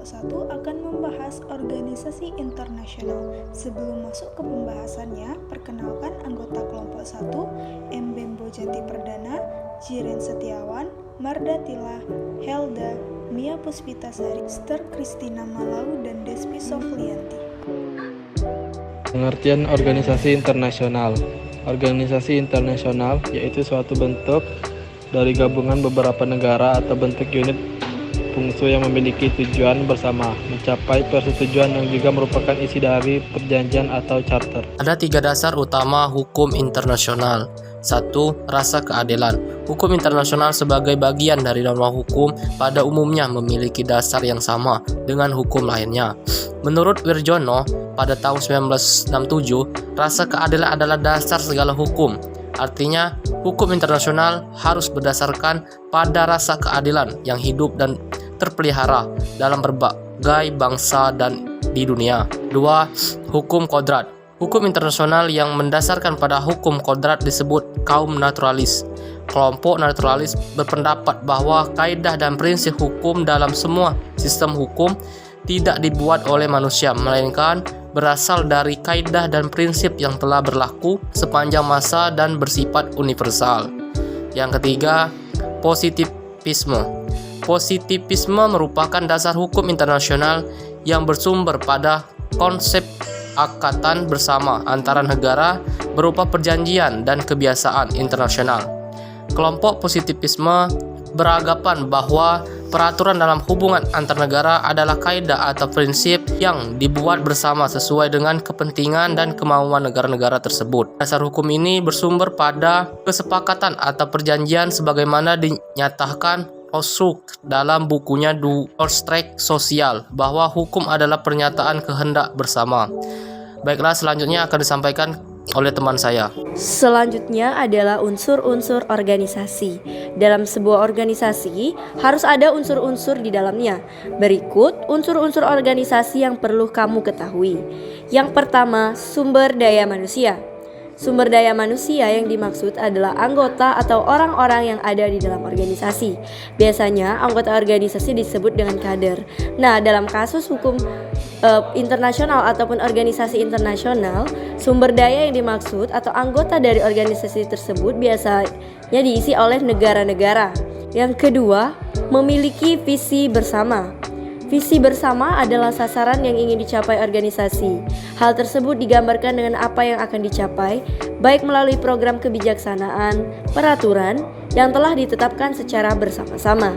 kelompok 1 akan membahas organisasi internasional. Sebelum masuk ke pembahasannya, perkenalkan anggota kelompok 1, M. Bembo Jati Perdana, Jiren Setiawan, Marda Tila, Helda, Mia Puspitasari, Ster Kristina Malau, dan Despi Soflianti. Pengertian organisasi internasional. Organisasi internasional yaitu suatu bentuk dari gabungan beberapa negara atau bentuk unit fungsi yang memiliki tujuan bersama, mencapai persetujuan yang juga merupakan isi dari perjanjian atau charter. Ada 3 dasar utama hukum internasional. 1. Rasa keadilan. Hukum internasional sebagai bagian dari norma hukum pada umumnya memiliki dasar yang sama dengan hukum lainnya. Menurut Wirjono, pada tahun 1967, rasa keadilan adalah dasar segala hukum. Artinya, hukum internasional harus berdasarkan pada rasa keadilan yang hidup dan terpelihara dalam berbagai bangsa dan di dunia. 2. Hukum kodrat. Hukum internasional yang mendasarkan pada hukum kodrat disebut kaum naturalis. Kelompok naturalis berpendapat bahwa kaidah dan prinsip hukum dalam semua sistem hukum tidak dibuat oleh manusia, melainkan berasal dari kaidah dan prinsip yang telah berlaku sepanjang masa dan bersifat universal. Yang ketiga, positivisme. Positivisme merupakan dasar hukum internasional yang bersumber pada konsep akatan bersama antara negara berupa perjanjian dan kebiasaan internasional. Kelompok positivisme beranggapan bahwa peraturan dalam hubungan antar negara adalah kaidah atau prinsip yang dibuat bersama sesuai dengan kepentingan dan kemauan negara-negara tersebut. Dasar hukum ini bersumber pada kesepakatan atau perjanjian sebagaimana dinyatakan Ossouk dalam bukunya Du Volksrecht Sosial bahwa hukum adalah pernyataan kehendak bersama. Baiklah, selanjutnya akan disampaikan oleh teman saya. Selanjutnya adalah unsur-unsur organisasi. Dalam sebuah organisasi harus ada unsur-unsur di dalamnya. Berikut unsur-unsur organisasi yang perlu kamu ketahui. Yang pertama, sumber daya manusia. Sumber daya manusia yang dimaksud adalah anggota atau orang-orang yang ada di dalam organisasi. Biasanya anggota organisasi disebut dengan kader. Nah, dalam kasus hukum internasional ataupun organisasi internasional, sumber daya yang dimaksud atau anggota dari organisasi tersebut biasanya diisi oleh negara-negara. Yang kedua, memiliki visi bersama. Visi bersama adalah sasaran yang ingin dicapai organisasi. Hal tersebut digambarkan dengan apa yang akan dicapai, baik melalui program kebijaksanaan, peraturan yang telah ditetapkan secara bersama-sama.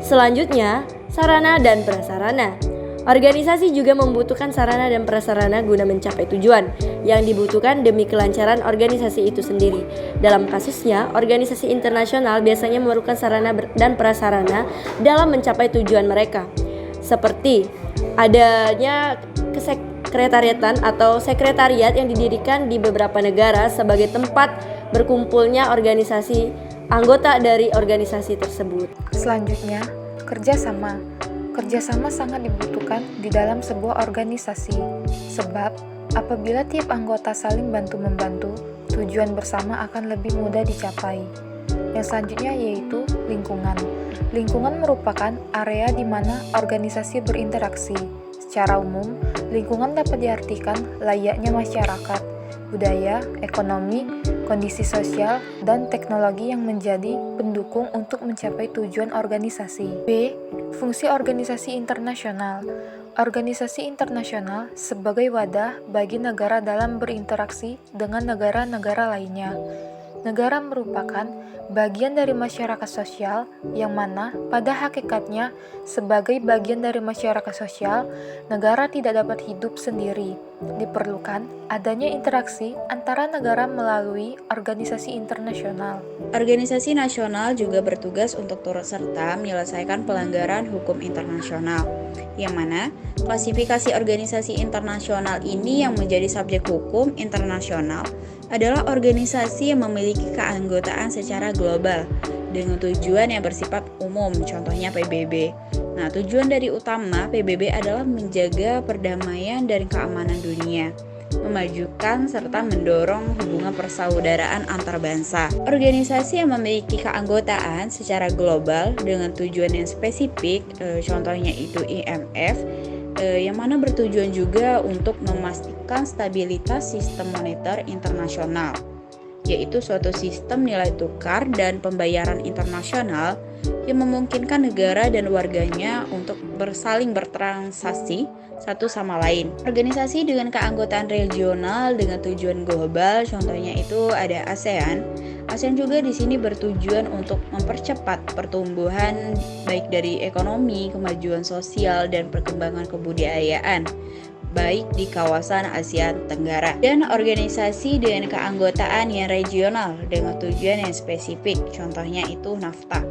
Selanjutnya, sarana dan prasarana. Organisasi juga membutuhkan sarana dan prasarana guna mencapai tujuan yang dibutuhkan demi kelancaran organisasi itu sendiri. Dalam kasusnya, organisasi internasional biasanya memerlukan sarana dan prasarana dalam mencapai tujuan mereka, seperti adanya kesekretariatan atau sekretariat yang didirikan di beberapa negara sebagai tempat berkumpulnya organisasi anggota dari organisasi tersebut. Selanjutnya, kerjasama. Kerjasama sangat dibutuhkan di dalam sebuah organisasi, sebab apabila tiap anggota saling bantu-membantu, tujuan bersama akan lebih mudah dicapai. Yang selanjutnya yaitu lingkungan. Lingkungan merupakan area di mana organisasi berinteraksi. Secara umum, lingkungan dapat diartikan layaknya masyarakat, budaya, ekonomi, kondisi sosial, dan teknologi yang menjadi pendukung untuk mencapai tujuan organisasi. B. Fungsi organisasi internasional. Organisasi internasional sebagai wadah bagi negara dalam berinteraksi dengan negara-negara lainnya. Negara merupakan bagian dari masyarakat sosial yang mana pada hakikatnya sebagai bagian dari masyarakat sosial, negara tidak dapat hidup sendiri. Diperlukan adanya interaksi antara negara melalui organisasi internasional. Organisasi nasional juga bertugas untuk turut serta menyelesaikan pelanggaran hukum internasional, yang mana klasifikasi organisasi internasional ini yang menjadi subjek hukum internasional adalah organisasi yang memiliki keanggotaan secara global dengan tujuan yang bersifat umum, contohnya PBB. Nah, tujuan dari utama PBB adalah menjaga perdamaian dan keamanan dunia. memajukan serta mendorong hubungan persaudaraan antar bangsa. Organisasi yang memiliki keanggotaan secara global dengan tujuan yang spesifik, contohnya itu IMF, yang mana bertujuan juga untuk memastikan stabilitas sistem moneter internasional, yaitu suatu sistem nilai tukar dan pembayaran internasional yang memungkinkan negara dan warganya untuk saling bertransaksi satu sama lain. Organisasi dengan keanggotaan regional dengan tujuan global, contohnya itu ada ASEAN. ASEAN juga di sini bertujuan untuk mempercepat pertumbuhan baik dari ekonomi, kemajuan sosial, dan perkembangan kebudayaan baik di kawasan Asia Tenggara. Dan organisasi dengan keanggotaan yang regional dengan tujuan yang spesifik, contohnya itu NAFTA.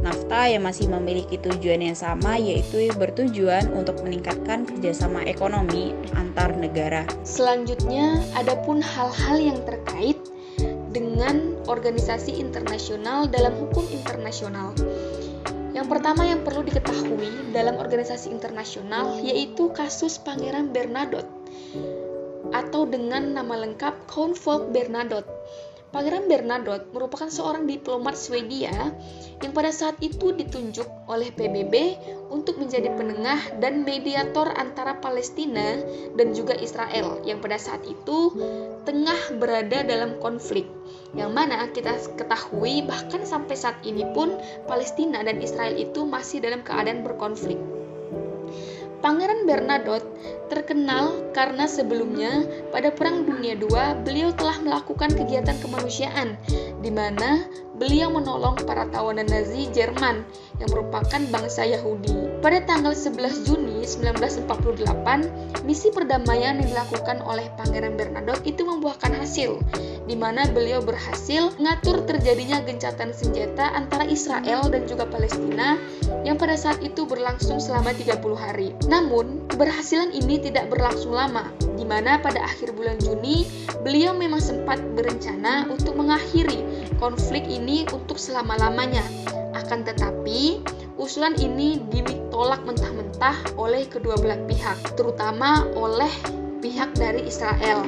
NAFTA yang masih memiliki tujuan yang sama, yaitu bertujuan untuk meningkatkan kerjasama ekonomi antar negara. Selanjutnya, adapun hal-hal yang terkait dengan organisasi internasional dalam hukum internasional. Yang pertama yang perlu diketahui dalam organisasi internasional yaitu kasus Pangeran Bernadotte atau dengan nama lengkap Count Folke Bernadotte. Pangeran Bernadotte merupakan seorang diplomat Swedia yang pada saat itu ditunjuk oleh PBB untuk menjadi penengah dan mediator antara Palestina dan juga Israel yang pada saat itu tengah berada dalam konflik. Yang mana kita ketahui bahkan sampai saat ini pun Palestina dan Israel itu masih dalam keadaan berkonflik. Pangeran Bernadotte terkenal karena sebelumnya pada Perang Dunia II beliau telah melakukan kegiatan kemanusiaan di mana beliau menolong para tawanan Nazi Jerman yang merupakan bangsa Yahudi. Pada tanggal 11 Juni 1948, misi perdamaian yang dilakukan oleh Pangeran Bernadotte itu membuahkan hasil, di mana beliau berhasil mengatur terjadinya gencatan senjata antara Israel dan juga Palestina yang pada saat itu berlangsung selama 30 hari. Namun, keberhasilan ini tidak berlangsung lama, di mana pada akhir bulan Juni, beliau memang sempat berencana untuk mengakhiri konflik ini untuk selama-lamanya. Akan tetapi, usulan ini ditolak mentah-mentah oleh kedua belah pihak, terutama oleh pihak dari Israel.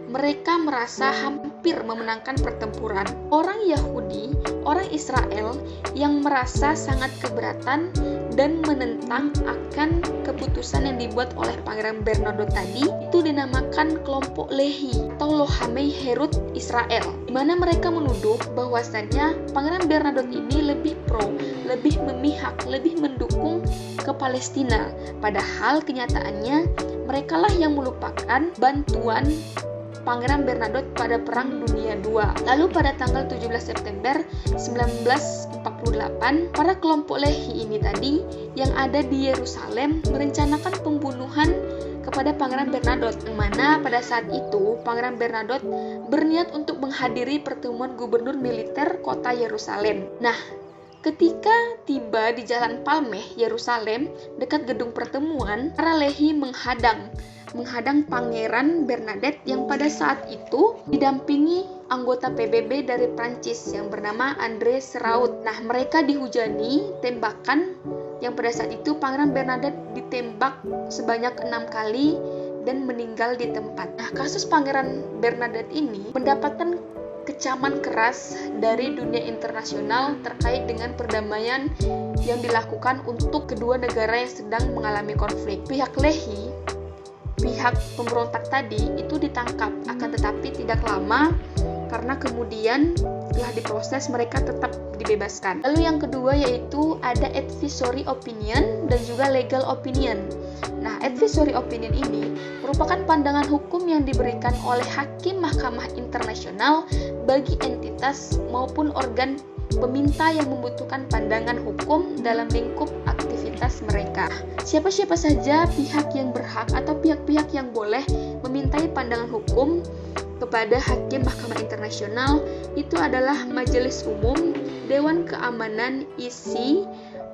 Mereka merasa hampir memenangkan pertempuran. Orang Yahudi, orang Israel yang merasa sangat keberatan dan menentang akan keputusan yang dibuat oleh Pangeran Bernadotte tadi itu dinamakan kelompok Lehi atau Lohamei Herut Israel, di mana mereka menuduh bahwasannya Pangeran Bernadotte ini lebih pro, lebih memihak, lebih mendukung ke Palestina. Padahal kenyataannya merekalah yang melupakan bantuan Pangeran Bernadotte pada Perang Dunia II. Lalu pada tanggal 17 September 1948, para kelompok Lehi ini tadi yang ada di Yerusalem merencanakan pembunuhan kepada Pangeran Bernadotte, yang mana pada saat itu Pangeran Bernadotte berniat untuk menghadiri pertemuan gubernur militer kota Yerusalem. Nah, ketika tiba di Jalan Palmeh, Yerusalem, dekat gedung pertemuan, para Lehi menghadang Pangeran Bernadotte yang pada saat itu didampingi anggota PBB dari Prancis yang bernama André Seraut. Nah, mereka dihujani tembakan yang pada saat itu Pangeran Bernadotte ditembak sebanyak 6 kali dan meninggal di tempat. Nah, kasus Pangeran Bernadotte ini mendapatkan kecaman keras dari dunia internasional terkait dengan perdamaian yang dilakukan untuk kedua negara yang sedang mengalami konflik. Pihak Lehi, pihak pemberontak tadi itu ditangkap, akan tetapi tidak lama karena kemudian setelah diproses mereka tetap dibebaskan. Lalu yang kedua yaitu ada advisory opinion dan juga legal opinion. Nah, advisory opinion ini merupakan pandangan hukum yang diberikan oleh hakim Mahkamah Internasional bagi entitas maupun organ peminta yang membutuhkan pandangan hukum dalam lingkup aktivitas mereka. Siapa-siapa saja pihak yang berhak atau pihak-pihak yang boleh memintai pandangan hukum kepada Hakim Mahkamah Internasional itu adalah Majelis Umum, Dewan Keamanan IC,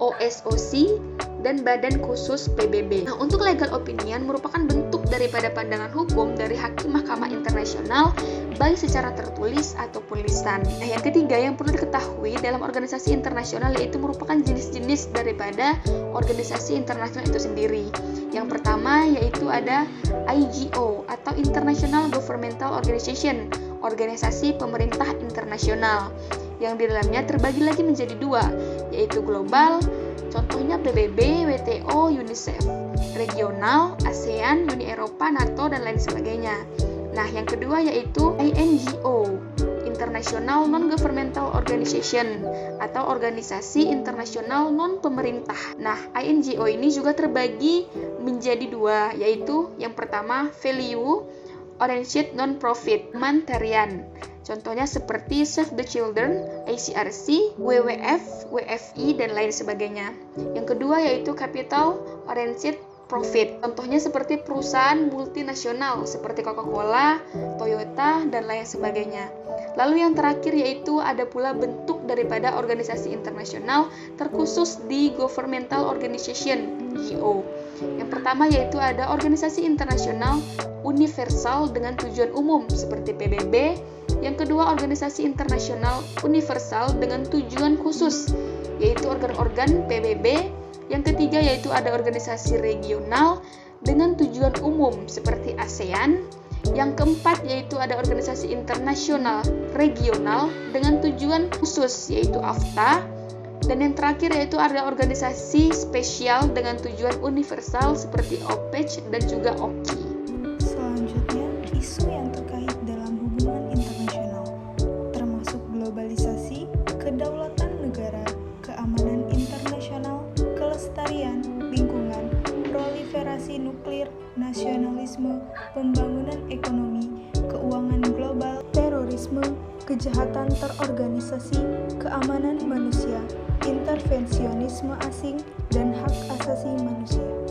OSOC, dan Badan Khusus PBB. Nah, untuk legal opinion merupakan bentuk daripada pandangan hukum dari Hakim Mahkamah Internasional baik secara tertulis ataupun lisan. Nah, yang ketiga yang perlu diketahui dalam organisasi internasional yaitu merupakan jenis-jenis daripada organisasi internasional itu sendiri. Yang pertama yaitu ada IGO atau International Governmental Organization, organisasi pemerintah internasional, yang di dalamnya terbagi lagi menjadi dua, yaitu global, contohnya PBB, WTO, UNICEF, regional, ASEAN, Uni Eropa, NATO, dan lain sebagainya. Nah, yang kedua yaitu INGO, International Non-Governmental Organization, atau organisasi internasional non-pemerintah. Nah, INGO ini juga terbagi menjadi dua, yaitu yang pertama value oriented non-profit humanitarian. Contohnya seperti Save the Children, ICRC, WWF, WFI, dan lain sebagainya. Yang kedua yaitu capital oriented profit. Contohnya seperti perusahaan multinasional seperti Coca-Cola, Toyota, dan lain sebagainya. Lalu yang terakhir yaitu ada pula bentuk daripada organisasi internasional terkhusus di Governmental Organization, GO. Yang pertama yaitu ada organisasi internasional universal dengan tujuan umum seperti PBB. Yang kedua organisasi internasional universal dengan tujuan khusus yaitu organ-organ PBB. Yang ketiga yaitu ada organisasi regional dengan tujuan umum seperti ASEAN. Yang keempat yaitu ada organisasi internasional regional dengan tujuan khusus yaitu AFTA. Dan yang terakhir yaitu ada organisasi spesial dengan tujuan universal seperti OPEC dan juga OKI. Selanjutnya, isu yang terkait dalam hubungan internasional, termasuk globalisasi, kedaulatan negara, keamanan internasional, kelestarian, lingkungan, proliferasi nuklir, nasionalisme, pembangunan ekonomi, keuangan global, terorisme, kejahatan terorganisasi, keamanan manusia, intervensionisme asing, dan hak asasi manusia.